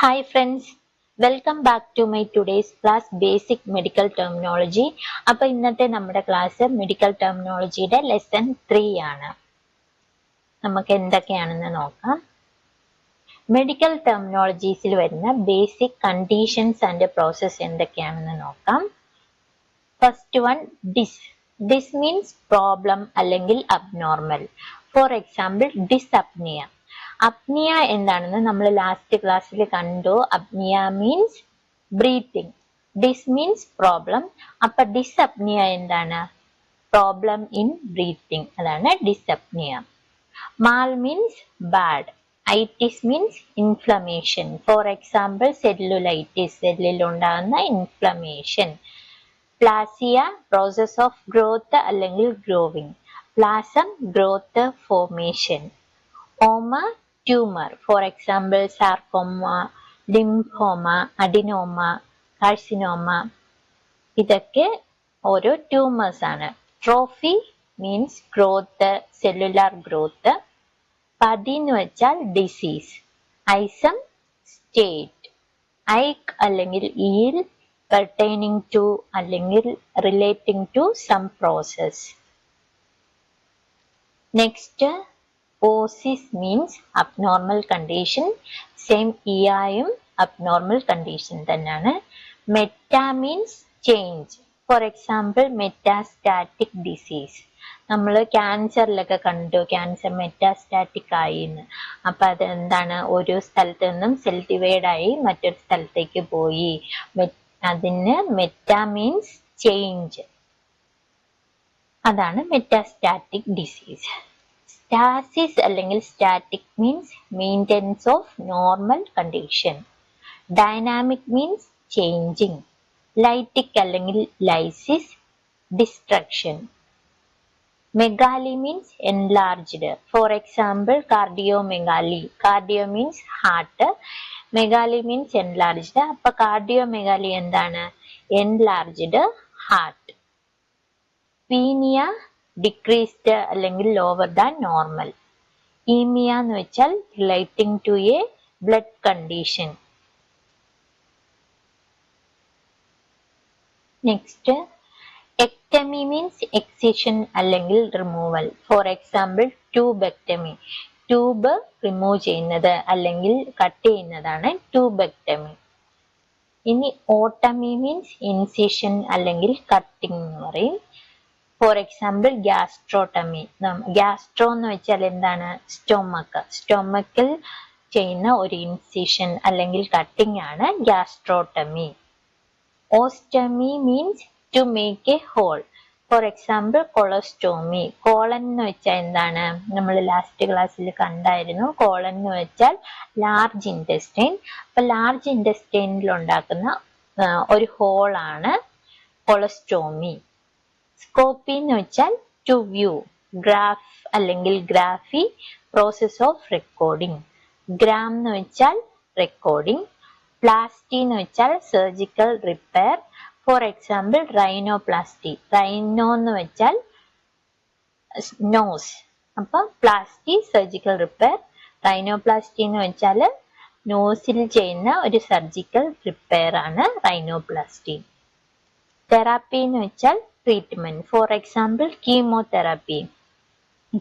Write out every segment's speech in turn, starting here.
Hi friends, welcome back to my today's class Basic Medical Terminology. അപ്പോൾ ഇന്നത്തെ നമ്മുടെ class medical ടെർമിനോളജിയുടെ lesson 3 ആണ്. നമുക്ക് എന്തൊക്കെയാണെന്ന് നോക്കാം. മെഡിക്കൽ ടെർമിനോളജീസിൽ വരുന്ന ബേസിക് കണ്ടീഷൻസ് ആൻഡ് പ്രോസസ് എന്തൊക്കെയാണെന്ന് നോക്കാം. First one dys means problem അല്ലെങ്കിൽ abnormal. For example dyspnoea. Apnoea എന്താണെന്ന് നമ്മൾ ലാസ്റ്റ് ക്ലാസ്സിൽ കണ്ടു. Apnoea means breathing, dys means problem. അപ്പൊ ഡിസ്അപ്നിയ എന്താണ്? പ്രോബ്ലം ഇൻ ബ്രീത്തിങ്, അതാണ് dyspnoea. Mal means bad, itis means inflammation. For example cellulitis, സെല്ലിൽ ഉണ്ടാകുന്ന inflammation. Plasia process of growth അല്ലെങ്കിൽ growing. Plasm growth formation. Oma tumour, for example sarcoma, lymphoma, adenoma, carcinoma. ഇതൊക്കെ ഓരോ tumours ആണ്. Trophy means growth, cellular growth. പതി എന്ന് വെച്ചാൽ disease. ഐസം state. ഐക്ക് അല്ലെങ്കിൽ ഈൽ pertaining to അല്ലെങ്കിൽ relating to some process. Next, oosis means abnormal condition. Same EIM abnormal condition തന്നെയാണ്. Meta means change. For example, metastatic disease. നമ്മൾ ക്യാൻസറിലൊക്കെ കണ്ടു, ക്യാൻസർ മെറ്റാസ്റ്റാറ്റിക് ആയിന്ന്. അപ്പൊ അത് എന്താണ്? ഒരു സ്ഥലത്ത് നിന്നും സെൽ ഡിവൈഡ് ആയി മറ്റൊരു സ്ഥലത്തേക്ക് പോയി. അതിന് മെറ്റാ മീൻസ് ചേഞ്ച്, അതാണ് മെറ്റാസ്റ്റാറ്റിക് ഡിസീസ്. സ്റ്റാസിസ് അല്ലെങ്കിൽ static means maintenance of normal condition. Dynamic means changing. Lytic അല്ലെങ്കിൽ lysis destruction. Megaly means enlarged. For example cardiomegaly. Cardio means heart, megaly means enlarged. അപ്പൊ cardiomegaly എന്താണ്? enlarged heart. Penia decreased അല്ലെങ്കിൽ lower than normal. Aemia എന്ന് വെച്ചാൽ relating to a blood condition. Next, ectomy means excision അല്ലെങ്കിൽ removal. For example tubectomy. Tube remove ചെയ്യുന്നത് അല്ലെങ്കിൽ cut ചെയ്യുന്നതാണ് tubectomy. ഇനി ഓട്ടമി മീൻസ് ഇൻസിഷൻ അല്ലെങ്കിൽ കട്ടിംഗ് എന്ന് പറയും. For example ഗ്യാസ്ട്രോട്ടമി. ഗ്യാസ്ട്രോ എന്ന് വെച്ചാൽ എന്താണ്? സ്റ്റൊമക്ക്. സ്റ്റൊമക്കിൽ ചെയ്യുന്ന ഒരു ഇൻസിഷൻ അല്ലെങ്കിൽ കട്ടിംഗ് ആണ് gastrotomy. Ostomy means to make a hole. For example colostomy. Colon എന്ന് വെച്ചാൽ എന്താണ്? നമ്മൾ ലാസ്റ്റ് ക്ലാസ്സിൽ കണ്ടായിരുന്നു. കോളൻ എന്ന് വെച്ചാൽ ലാർജ് ഇൻറ്റെസ്റ്റൈൻ. അപ്പൊ ലാർജ് ഇൻറ്റെസ്റ്റൈനിൽ ഉണ്ടാക്കുന്ന ഒരു ഹോളാണ് കൊളസ്റ്റോമി. സ്കോപ്പി എന്ന് വെച്ചാൽ ടു വ്യൂ. ഗ്രാഫ് അല്ലെങ്കിൽ graphy process of recording. Gram എന്ന് വെച്ചാൽ റെക്കോർഡിംഗ്. പ്ലാസ്റ്റി എന്ന് വെച്ചാൽ surgical repair. For example rhinoplasty. Rhino എന്ന് വെച്ചാൽ നോസ്, അപ്പൊ പ്ലാസ്റ്റി സർജിക്കൽ റിപ്പയർ. റൈനോപ്ലാസ്റ്റി എന്ന് വെച്ചാൽ നോസിൽ ചെയ്യുന്ന ഒരു സർജിക്കൽ റിപ്പയർ ആണ് റൈനോപ്ലാസ്റ്റി. തെറാപ്പി എന്ന് വെച്ചാൽ treatment. For example chemotherapy.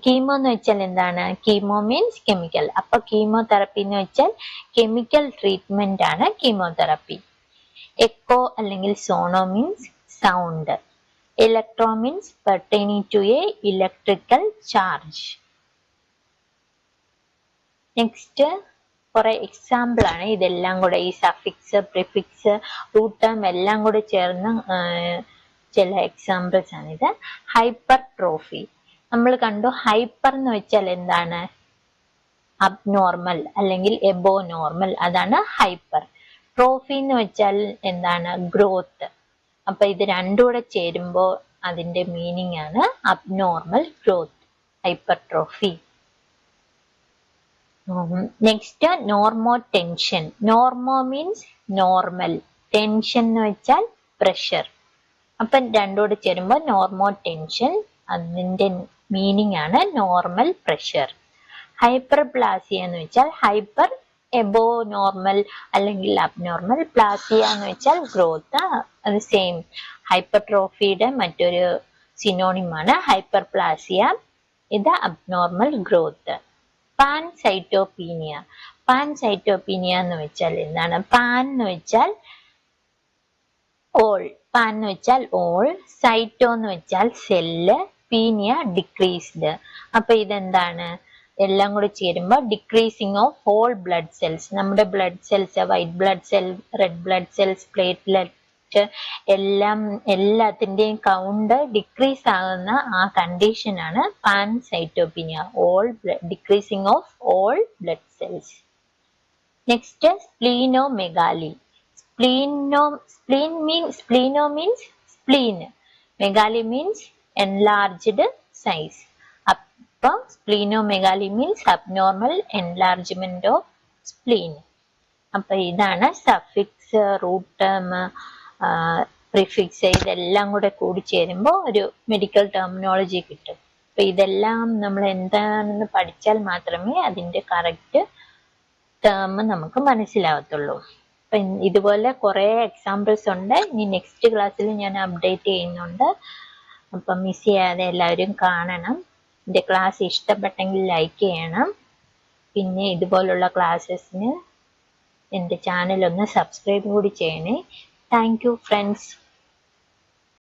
Chemo എന്ന് വെച്ചാൽ എന്താണ്? Chemo means chemical. അപ്പൊ കീമോതെറാപ്പി എന്ന് വെച്ചാൽ കെമിക്കൽ ട്രീറ്റ്മെന്റ് ആണ് കീമോതെറാപ്പി. എക്കോ അല്ലെങ്കിൽ sono means sound. Electro means pertaining to a electrical charge. Next കുറെ എക്സാമ്പിൾ ആണ്. ഇതെല്ലാം കൂടെ ഈ സഫിക്സ്, പ്രിഫിക്സ്, റൂട്ട് ടേം എല്ലാം കൂടെ ചേർന്ന് ചില എക്സാമ്പിൾസ് ആണിത്. Hyper trophy. നമ്മൾ കണ്ടു. ഹൈപ്പർ എന്ന് വെച്ചാൽ എന്താണ്? അബ്നോർമൽ അല്ലെങ്കിൽ എബോ നോർമൽ, അതാണ് ഹൈപ്പർ. ട്രോഫി എന്ന് വെച്ചാൽ എന്താണ്? ഗ്രോത്ത്. അപ്പൊ ഇത് രണ്ടും കൂടെ ചേരുമ്പോൾ അതിന്റെ മീനിങ് ആണ് abnormal growth, hyper trophy. Next, normo tension. Normo means normal, tension എന്ന് വെച്ചാൽ പ്രഷർ. അപ്പൊ രണ്ടോട് ചേരുമ്പോൾ നോർമോ ടെൻഷൻ, അതിന്റെ മീനിങ് ആണ് നോർമൽ പ്രഷർ. ഹൈപ്പർപ്ലാസിയ എന്ന് വെച്ചാൽ ഹൈപ്പർ എബോ നോർമൽ അല്ലെങ്കിൽ അബ്നോർമൽ. പ്ലാസിയ എന്ന് വെച്ചാൽ ഗ്രോത്ത്. അത് സെയിം ഹൈപ്പർട്രോഫിയുടെ മറ്റൊരു സിനോണിമാണ് ഹൈപ്പർപ്ലാസിയ. ഇത് അബ്നോർമൽ ഗ്രോത്ത്. പാൻസൈറ്റോപീനിയ. പാൻസൈറ്റോപീനിയ എന്ന് വെച്ചാൽ എന്താണ്? പാൻ എന്ന് വെച്ചാൽ ഓൾ. പാൻ എന്ന് വെച്ചാൽ ഓൾ. സൈറ്റോ എന്ന് വെച്ചാൽ സെല്ല്. പീനിയ ഡിക്രീസ്ഡ്. അപ്പൊ ഇതെന്താണ്? എല്ലാം കൂടി ചേരുമ്പോൾ decreasing of whole blood cells. നമ്മുടെ blood cells, white blood cell, red blood cells, platelet എല്ലാത്തിന്റെയും കൗണ്ട് ഡിക്രീസ് ആകുന്ന ആ കണ്ടീഷനാണ് pancytopenia. Decreasing of all blood cells. Next splenomegaly. Spleno means spleen. Megaly means enlarged size. Appo splenomegaly means abnormal enlargement of spleen. അപ്പൊ ഇതാണ് suffix, root term, prefix ഇതെല്ലാം കൂടെ കൂടി ചേരുമ്പോൾ ഒരു മെഡിക്കൽ ടെർമിനോളജി കിട്ടും. അപ്പൊ ഇതെല്ലാം നമ്മൾ എന്താണെന്ന് പഠിച്ചാൽ മാത്രമേ അതിന്റെ കറക്റ്റ് ടേം നമുക്ക് മനസ്സിലാവത്തുള്ളൂ. അപ്പൊ ഇതുപോലെ കുറെ എക്സാമ്പിൾസ് ഉണ്ട്. ഇനി നെക്സ്റ്റ് ക്ലാസ്സിൽ ഞാൻ അപ്ഡേറ്റ് ചെയ്യുന്നുണ്ട്. അപ്പം മിസ് ചെയ്യാതെ എല്ലാവരും കാണണം. എൻ്റെ ക്ലാസ് ഇഷ്ടപ്പെട്ടെങ്കിൽ ലൈക്ക് ചെയ്യണം. പിന്നെ ഇതുപോലുള്ള ക്ലാസ്സസിന് എൻ്റെ ചാനൽ ഒന്ന് സബ്സ്ക്രൈബ് കൂടി ചെയ്യണേ. Thank you friends.